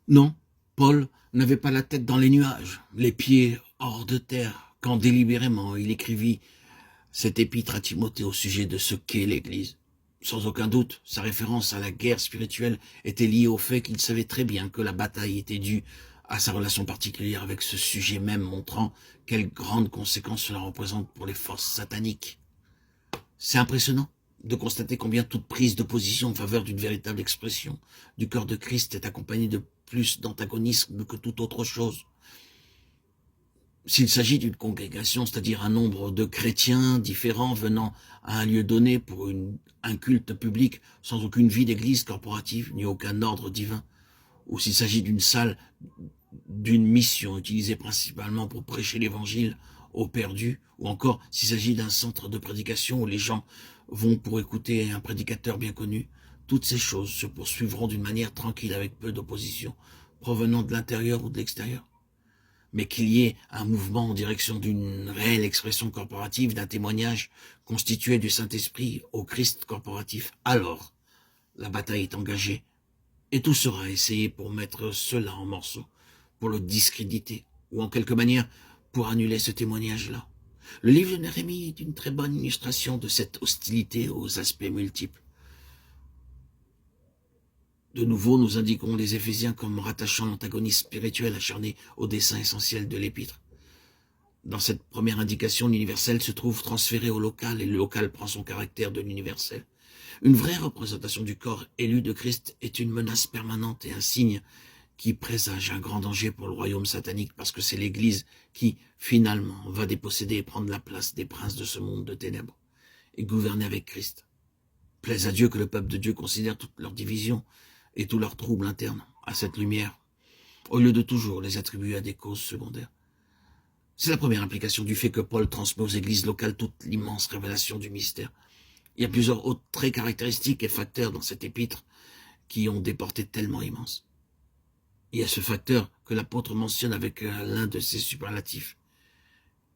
Non, Paul n'avait pas la tête dans les nuages, les pieds hors de terre, quand délibérément il écrivit cette épître à Timothée au sujet de ce qu'est l'Église. Sans aucun doute, sa référence à la guerre spirituelle était liée au fait qu'il savait très bien que la bataille était due à sa relation particulière avec ce sujet même, montrant quelles grandes conséquences cela représente pour les forces sataniques. C'est impressionnant de constater combien toute prise de position en faveur d'une véritable expression du corps de Christ est accompagnée de plus d'antagonisme que toute autre chose. S'il s'agit d'une congrégation, c'est-à-dire un nombre de chrétiens différents venant à un lieu donné pour un culte public sans aucune vie d'église corporative ni aucun ordre divin, ou s'il s'agit d'une salle, d'une mission utilisée principalement pour prêcher l'évangile aux perdus, ou encore s'il s'agit d'un centre de prédication où les gens vont pour écouter un prédicateur bien connu, toutes ces choses se poursuivront d'une manière tranquille avec peu d'opposition, provenant de l'intérieur ou de l'extérieur. Mais qu'il y ait un mouvement en direction d'une réelle expression corporative, d'un témoignage constitué du Saint-Esprit au Christ corporatif, alors la bataille est engagée et tout sera essayé pour mettre cela en morceaux, pour le discréditer, ou en quelque manière pour annuler ce témoignage-là. Le livre de Néhémie est une très bonne illustration de cette hostilité aux aspects multiples. De nouveau, nous indiquons les Éphésiens comme rattachant l'antagonisme spirituel acharné au dessein essentiel de l'épître. Dans cette première indication, l'universel se trouve transféré au local et le local prend son caractère de l'universel. Une vraie représentation du corps élu de Christ est une menace permanente et un signe qui présage un grand danger pour le royaume satanique parce que c'est l'Église qui, finalement, va déposséder et prendre la place des princes de ce monde de ténèbres et gouverner avec Christ. Plaise à Dieu que le peuple de Dieu considère toutes leurs divisions et tous leurs troubles internes à cette lumière, au lieu de toujours les attribuer à des causes secondaires. C'est la première implication du fait que Paul transmet aux églises locales toute l'immense révélation du mystère. Il y a plusieurs autres traits caractéristiques et facteurs dans cette épître qui ont des portées tellement immenses. Il y a ce facteur que l'apôtre mentionne avec l'un de ses superlatifs,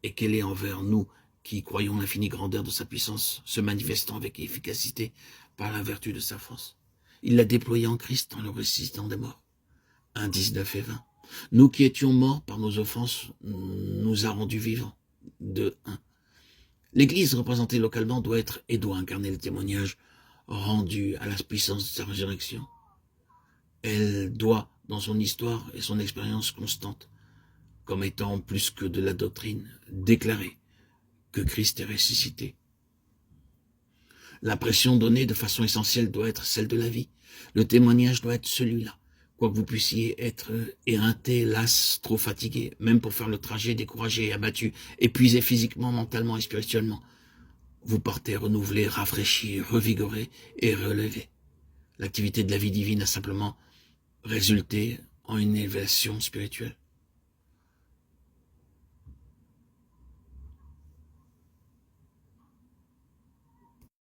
et qu'elle est envers nous qui croyons l'infinie grandeur de sa puissance, se manifestant avec efficacité par la vertu de sa force. Il l'a déployé en Christ en le ressuscitant des morts. 1, 19 et 20. Nous qui étions morts par nos offenses, nous a rendus vivants. 2, 1. L'Église représentée localement doit être et doit incarner le témoignage rendu à la puissance de sa résurrection. Elle doit, dans son histoire et son expérience constante, comme étant plus que de la doctrine, déclarer que Christ est ressuscité. L'impression donnée de façon essentielle doit être celle de la vie. Le témoignage doit être celui-là. Quoi que vous puissiez être éreinté, las, trop fatigué, même pour faire le trajet, découragé, abattu, épuisé physiquement, mentalement et spirituellement, vous partez renouvelé, rafraîchi, revigoré et relevé. L'activité de la vie divine a simplement résulté en une élévation spirituelle.